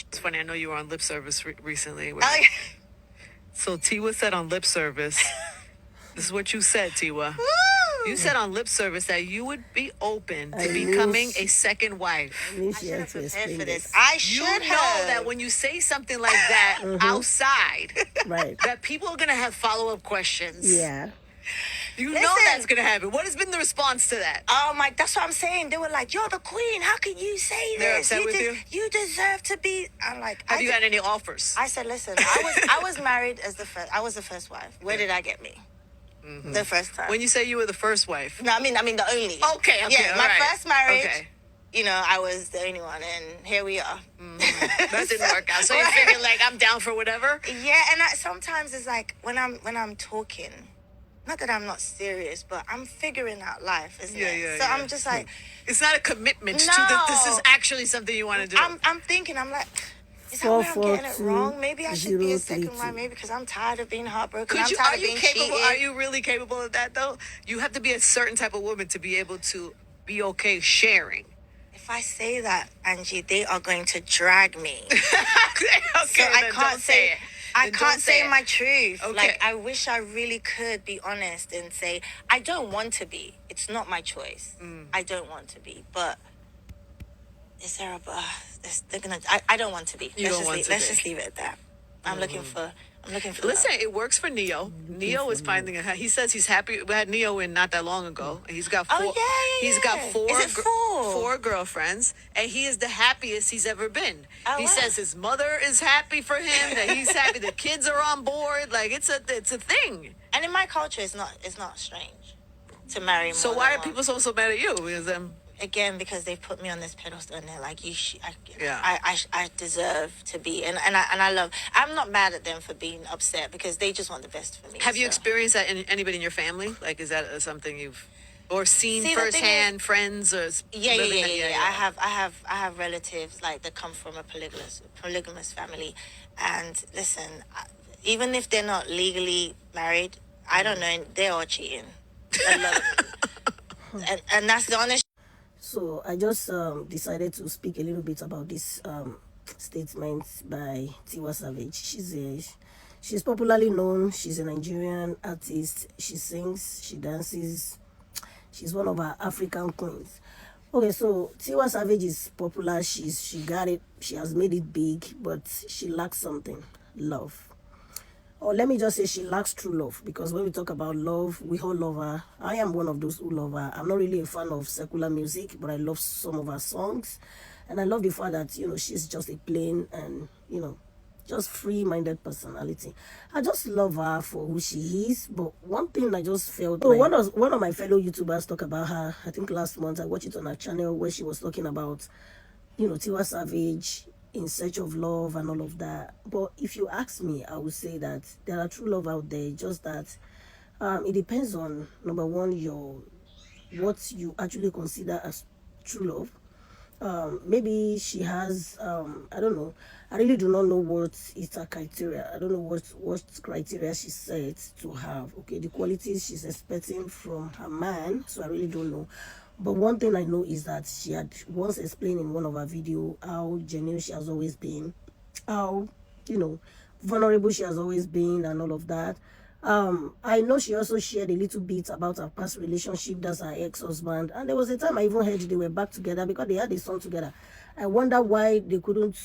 It's funny. I know you were on lip service recently. Oh, yeah. So Tiwa said on lip service. This is what you said, Tiwa. You said on lip service that you would be open to becoming a second wife. I should have prepared for this. I should You know that when you say something like that outside, Right. that people are gonna have follow-up questions. Yeah. You know Listen. that's gonna happen. What has been the response to that? Oh my, that's what I'm saying. They were like, "You're the queen. How can you say They're this? upset with you? You deserve to be." I'm like, Have you had any offers? I said, "Listen, I was married as the first. I was the first wife. Where did I get me? The first time. When you say you were the first wife. No, I mean the only. Okay, Yeah, all my right. first marriage. Okay. You know, I was the only one, and here we are. That didn't work out. So you figured like I'm down for whatever. Yeah, and sometimes it's like when I'm talking, not that I'm not serious, but I'm figuring out life, isn't Yeah, it? yeah, So yeah. I'm just like, It's not a commitment to that this is No. actually something you want to do. I'm thinking, I'm like, is that where I'm getting it 442 wrong? Maybe I should be a 032. second wife, maybe because I'm tired of being heartbroken. Could I'm you tired are of you being capable cheated. are you really capable of that though? You have to be a certain type of woman to be able to be okay sharing. If I say that, Angie, they are going to drag me. Okay, So I then can't don't say it. I Then can't don't say say it. my truth. Okay. Like, I wish I really could be honest and say, I don't want to be. It's not my choice. I don't want to be. But is there a they're gonna I don't want to be. You don't want to let's be. just leave it at that. I'm looking for Listen, it works for Neo. Neo is finding he says he's happy. We had Neo in not that long ago. And he's got four. Oh, yeah, He's got four. Is it four? Four girlfriends, and he is the happiest he's ever been. Oh, He wow. says his mother is happy for him. That he's happy. The kids are on board. Like it's a thing. And in my culture, it's not strange to marry. So more why than are one. people so mad at you? Because Again, because they put me on this pedestal and they're like, Yeah. I deserve to be, and I love. I'm not mad at them for being upset because they just want the best for me. Have you so. experienced that in anybody in your family? Like, is that something you've or seen See, the thing firsthand? Friends or Yeah. living that- I have relatives like that come from a polygamous family, and listen, even if they're not legally married, I don't know, they're all cheating. A lot of them. And that's the honest. So I just decided to speak a little bit about this statement by Tiwa Savage. She's popularly known. She's a Nigerian artist. She sings, she dances. She's one of our African queens. Okay, so Tiwa Savage is popular. She got it. She has made it big, but she lacks something: love. Or let me just say she lacks true love, because when we talk about love, we all love her. I am one of those who love her. I'm not really a fan of secular music, but I love some of her songs. And I love the fact that, she's just a plain and, just free-minded personality. I just love her for who she is. But one thing I just felt like, one of my fellow YouTubers talked about her, I think last month. I watched it on her channel where she was talking about, Tiwa Savage, In Search of Love and all of that. But if you ask me, I would say that there are true love out there, just that it depends on, number one, what you actually consider as true love. Maybe she has, I don't know, I really do not know what is her criteria. I don't know what criteria she said to have. Okay, the qualities she's expecting from her man, so I really don't know. But one thing I know is that she had once explained in one of her videos how genuine she has always been, how, vulnerable she has always been and all of that. I know she also shared a little bit about her past relationship, that's her ex-husband. And there was a time I even heard they were back together because they had a son together. I wonder why they couldn't,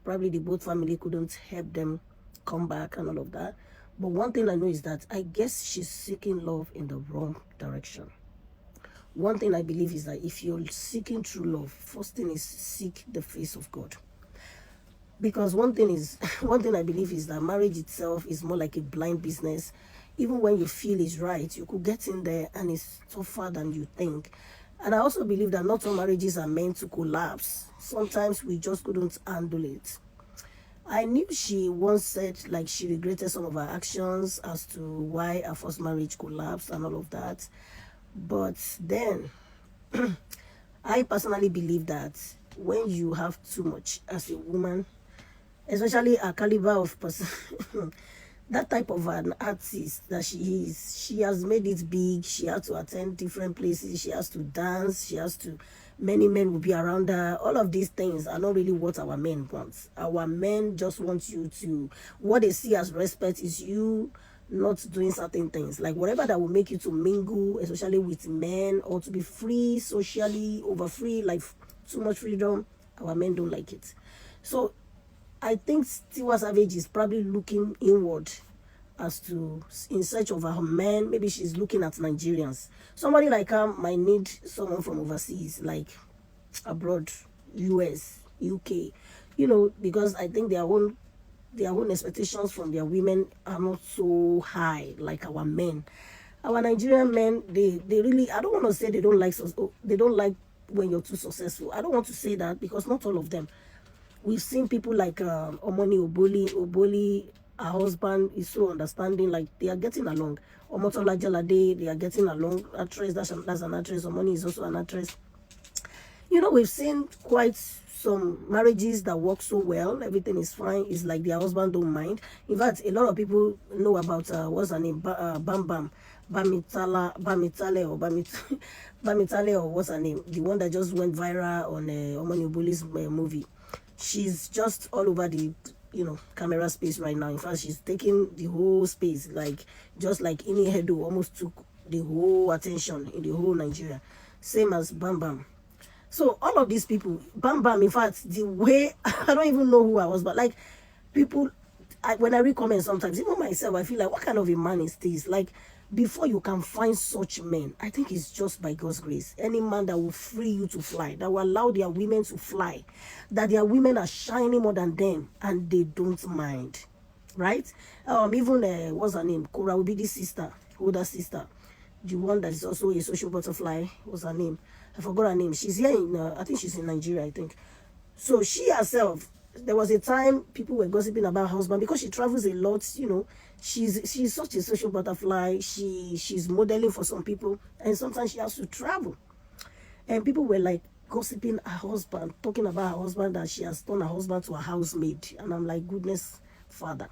probably the both family couldn't help them come back and all of that. But one thing I know is that I guess she's seeking love in the wrong direction. One thing I believe is that if you're seeking true love, first thing is seek the face of God. Because one thing I believe is that marriage itself is more like a blind business. Even when you feel it's right, you could get in there and it's tougher than you think. And I also believe that not all marriages are meant to collapse. Sometimes we just couldn't handle it. I knew she once said like she regretted some of her actions as to why her first marriage collapsed and all of that. But then, I personally believe that when you have too much as a woman, especially a caliber of person, that type of an artist that she is, she has made it big. She has to attend different places. She has to dance. She has to many men will be around her. All of these things are not really what our men want. Our men just want you to, what they see as respect is you not doing certain things, like whatever that will make you to mingle, especially with men, or to be free socially, over free, like too much freedom. Our men don't like it. So I think Tiwa Savage is probably looking inward as to, in search of her man. Maybe she's looking at Nigerians. Somebody like her might need someone from overseas, like abroad, US, UK, because I think their own expectations from their women are not so high like our men. Our Nigerian men, they really, I don't want to say they don't like when you're too successful. I don't want to say that, because not all of them. We've seen people like Omoni Oboli, her husband is so understanding, like they are getting along. Omotola Jalade, they are getting along. Actress, that's an actress. Omoni is also an actress. We've seen quite some marriages that work so well. Everything is fine. It's like their husband don't mind. In fact, a lot of people know about, what's her name? Bam Bam. Bamitale or what's her name? The one that just went viral on Omoni Oboli's movie. She's just all over the camera space right now. In fact, she's taking the whole space, like just like Ini Hedo almost took the whole attention in the whole Nigeria. Same as Bam Bam. So all of these people, Bam Bam, in fact, the way, I don't even know who I was, but like people, when I read comments sometimes, even myself, I feel like, what kind of a man is this? Like, before you can find such men, I think it's just by God's grace. Any man that will free you to fly, that will allow their women to fly, that their women are shining more than them, and they don't mind, right? Even, what's her name? Kora Obidi's sister, older sister, the one that is also a social butterfly, what's her name? I forgot her name. She's here in, I think she's in Nigeria, I think. So she herself, there was a time people were gossiping about her husband because she travels a lot, she's such a social butterfly. She's modeling for some people, and sometimes she has to travel. And people were like gossiping her husband, talking about her husband, that she has turned her husband to a housemaid. And I'm like, goodness, Father.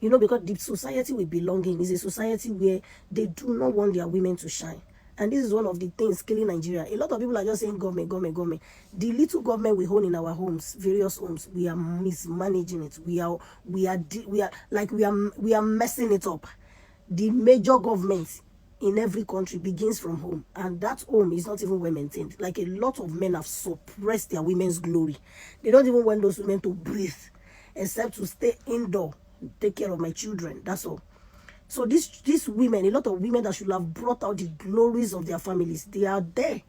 Because the society we belong in is a society where they do not want their women to shine. And this is one of the things killing Nigeria. A lot of people are just saying government, government, government. The little government we hold in our homes, various homes, we are mismanaging it. We are messing it up. The major government in every country begins from home, and that home is not even well maintained. Like, a lot of men have suppressed their women's glory. They don't even want those women to breathe, except to stay indoor, take care of my children. That's all. So these women, a lot of women that should have brought out the glories of their families, they are there.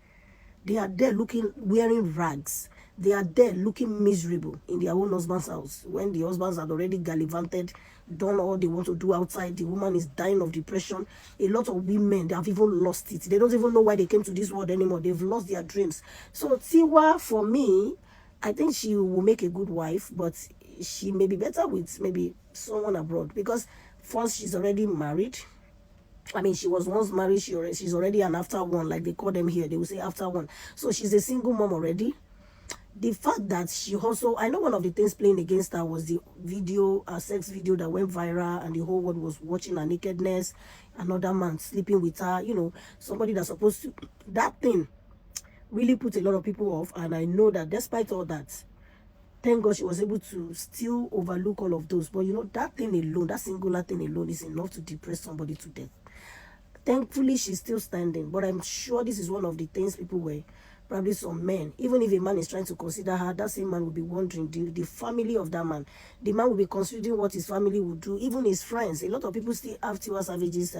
They are there wearing rags. They are there looking miserable in their own husband's house. When the husbands had already gallivanted, done all they want to do outside, the woman is dying of depression. A lot of women, they have even lost it. They don't even know why they came to this world anymore. They've lost their dreams. So Tiwa, for me, I think she will make a good wife, but she may be better with maybe someone abroad, because first, she's already married. I mean, she was once married. She's already an after one, like they call them here. They will say after one. So she's a single mom already. The fact that she also, I know one of the things playing against her was the video, a sex video that went viral, and the whole world was watching her nakedness. Another man sleeping with her, somebody that's supposed to. That thing really put a lot of people off. And I know that despite all that, thank God she was able to still overlook all of those. But that thing alone, that singular thing alone, is enough to depress somebody to death. Thankfully, she's still standing. But I'm sure this is one of the things people were, probably some men, even if a man is trying to consider her, that same man will be wondering, the family of that man. The man will be considering what his family would do, even his friends. A lot of people still have Tiwa Savage's,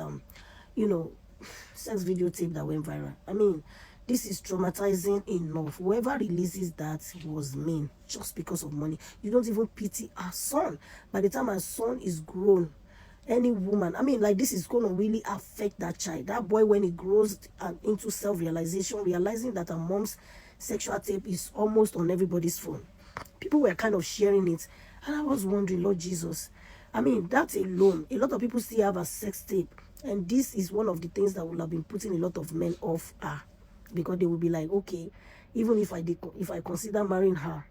sex video tape that went viral. I mean, this is traumatizing enough. Whoever releases that was mean, just because of money. You don't even pity our son. By the time our son is grown, any woman, I mean, like, this is going to really affect that child. That boy, when he grows into self-realization, realizing that a mom's sexual tape is almost on everybody's phone. People were kind of sharing it. And I was wondering, Lord Jesus, I mean, that alone, a lot of people still have a sex tape. And this is one of the things that will have been putting a lot of men off her. Because they will be like, okay, even if I consider marrying her,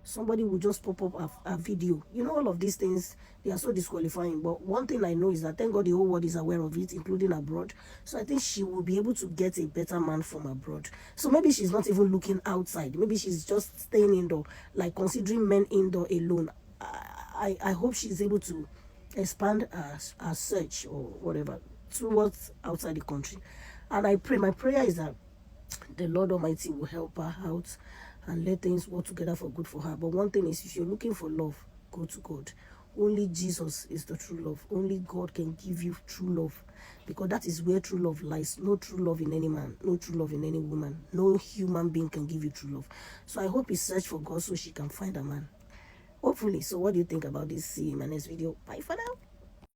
somebody will just pop up a video. You know, all of these things, they are so disqualifying. But one thing I know is that thank God the whole world is aware of it, including abroad. So I think she will be able to get a better man from abroad. So maybe she's not even looking outside. Maybe she's just staying indoor, like considering men indoor alone. I hope she's able to expand her search or whatever towards outside the country. And I pray, my prayer is that the Lord Almighty will help her out and let things work together for good for her. But one thing is, if you're looking for love, go to God. Only Jesus is the true love. Only God can give you true love, because that is where true love lies. No true love in any man, no true love in any woman. No human being can give you true love. So I hope you search for God so she can find a man. Hopefully. So what do you think about this? See you in my next video. Bye for now.